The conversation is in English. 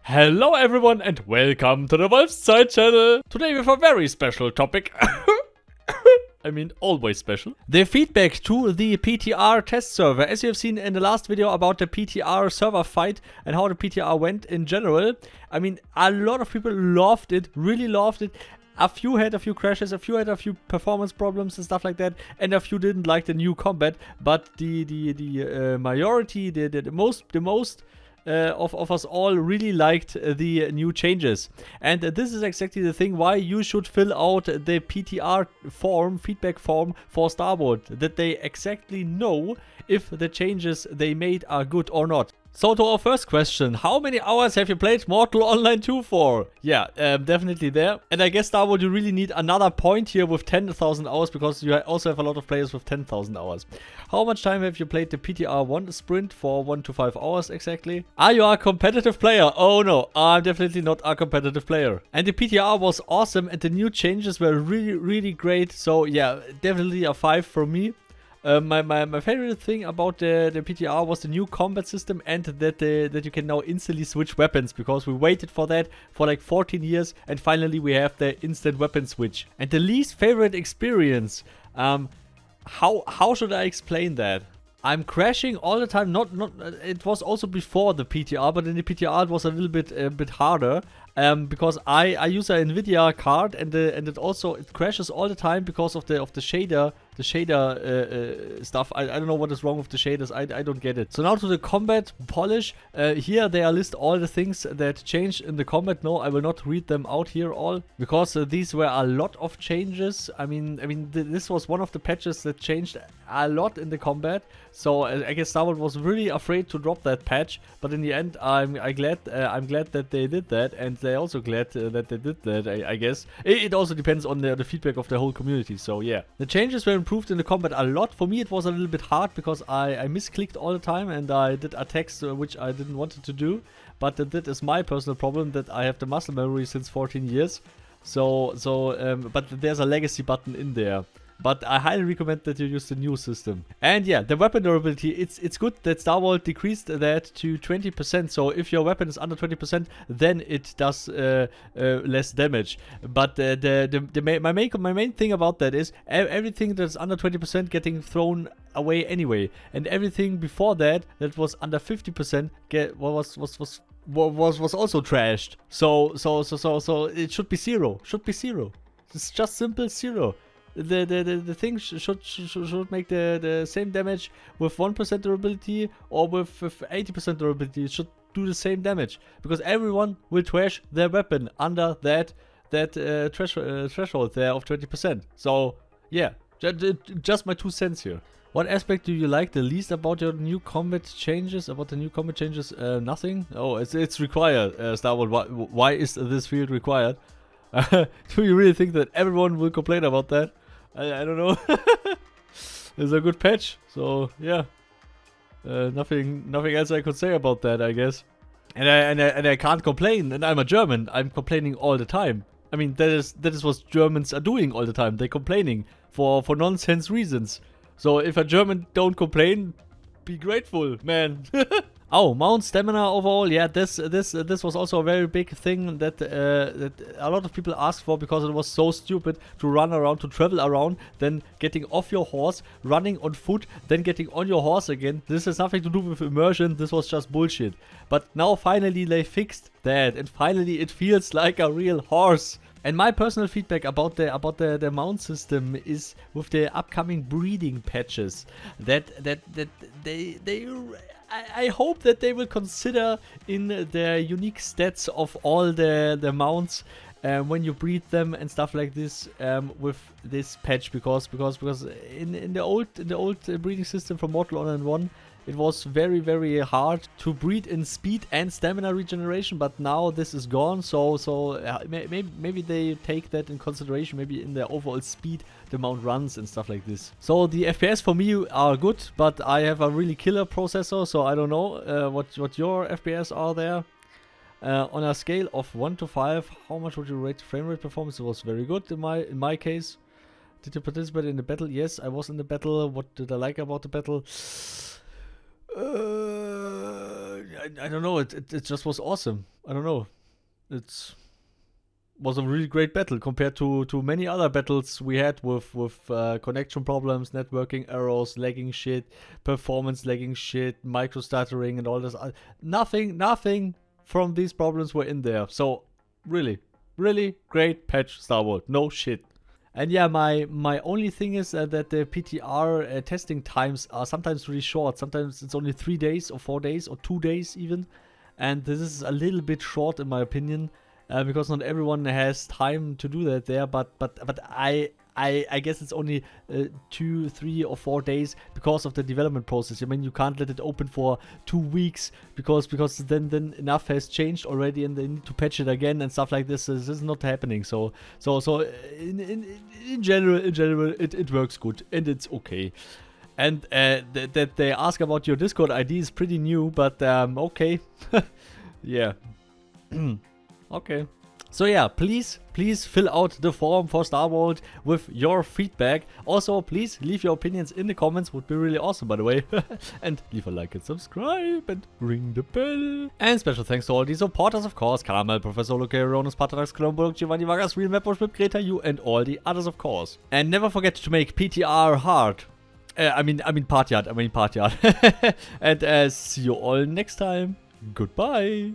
Hello everyone and welcome to the Wolfszeit channel. Today we have a very special topic. I mean, always special. The feedback to the PTR test server. As you have seen in the last video about the PTR server fight and how the PTR went in general. I mean, a lot of people loved it, really loved it. A few had a few crashes, a few had a few performance problems and stuff like that, and a few didn't like the new combat. But the majority, the most of us all really liked the new changes. And this is exactly the thing why you should fill out the PTR form, feedback form for Starboard, that they exactly know if the changes they made are good or not. So to our first question, how many hours have you played Mortal Online 2 for? Yeah, definitely there. And I guess Starboard, you really need another point here with 10,000 hours, because you also have a lot of players with 10,000 hours. How much time have you played the PTR 1 sprint for 1 to 5 hours exactly? Are you a competitive player? Oh no, I'm definitely not a competitive player. And the PTR was awesome and the new changes were really great. So yeah, definitely a 5 from me. My favorite thing about the PTR was the new combat system and that you can now instantly switch weapons, because we waited for that for like 14 years and finally we have the instant weapon switch. And the least favorite experience, how should I explain that? I'm crashing all the time. It was also before the PTR, but in the PTR it was a little bit harder. Because I use an Nvidia card and it crashes all the time because of the shader stuff. I don't know what is wrong with the shaders. I don't get it. So now to the combat polish. Here they list all the things that changed in the combat. No, I will not read them out here all, because these were a lot of changes. I mean this was one of the patches that changed a lot in the combat. So I guess someone was really afraid to drop that patch, but in the end I'm glad that they did that, and they're also glad that they did that. I guess it also depends on the feedback of the whole community. So yeah, the changes were improved in the combat a lot. For me it was a little bit hard because I misclicked all the time and I did attacks which I didn't want to do. But that is my personal problem, that I have the muscle memory since 14 years. But there's a legacy button in there. But I highly recommend that you use the new system. And yeah, the weapon durability, it's good that Starboard decreased that to 20%. So if your weapon is under 20%, then it does less damage. But my main thing about that is everything that's under 20% getting thrown away anyway. And everything before that was under 50% was also trashed. So it should be zero. It's just simple zero. The thing should make the same damage with 1% durability or with 80% durability. It should do the same damage, because everyone will trash their weapon under that threshold there of 20%. So yeah, just my 2 cents here. What aspect do you like the least about your new combat changes? Nothing. Oh, it's required. Starboard, why is this field required? Do you really think that everyone will complain about that? I don't know. It's a good patch, so yeah. Nothing else I could say about that, I guess. And I can't complain. And I'm a German. I'm complaining all the time. I mean, that is what Germans are doing all the time. They're complaining for nonsense reasons. So if a German don't complain, be grateful, man. Oh, mount stamina overall. Yeah, this was also a very big thing that a lot of people asked for, because it was so stupid to run around, to travel around, then getting off your horse, running on foot, then getting on your horse again. This has nothing to do with immersion. This was just bullshit. But now finally they fixed that, and finally it feels like a real horse. And my personal feedback about the mount system is with the upcoming breeding patches that I hope that they will consider in the unique stats of all the mounts when you breed them and stuff like this with this patch, because in the old breeding system from Mortal Online 1, it was very hard to breed in speed and stamina regeneration, but now this is gone. So maybe they take that in consideration, maybe in the overall speed the mount runs and stuff like this. So the FPS for me are good, but I have a really killer processor, so I don't know what your FPS are there. On a scale of 1 to 5, how much would you rate frame rate performance? It was very good in my case. Did you participate in the battle? Yes, I was in the battle. What did I like about the battle? I don't know. It just was awesome. I don't know. It was a really great battle compared to many other battles we had with connection problems, networking errors, lagging shit, performance lagging shit, micro stuttering, and all this. Nothing from these problems were in there. So really great patch, Star Wars. No shit. And yeah, my only thing is that the PTR testing times are sometimes really short. Sometimes it's only 3 days or 4 days or 2 days even. And this is a little bit short in my opinion, because not everyone has time to do that there. But I guess it's only 2, 3 or 4 days because of the development process. I mean, you can't let it open for 2 weeks because then enough has changed already and they need to patch it again and stuff like this. This is not happening. So in general it works good and it's okay. And that they ask about your Discord ID is pretty new, but okay. Yeah. Okay. So yeah, please fill out the form for Star Wars with your feedback. Also, please leave your opinions in the comments. Would be really awesome, by the way. And leave a like and subscribe and ring the bell. And special thanks to all the supporters, of course. Carmel, Professor Lukario, Rhonus, Paarthurnax, Cologne, Bulldog, Giovanni, Vargas, RealMadWurst, Greta, you, and all the others, of course. And never forget to make PTR hard. I mean part yard. And see you all next time. Goodbye.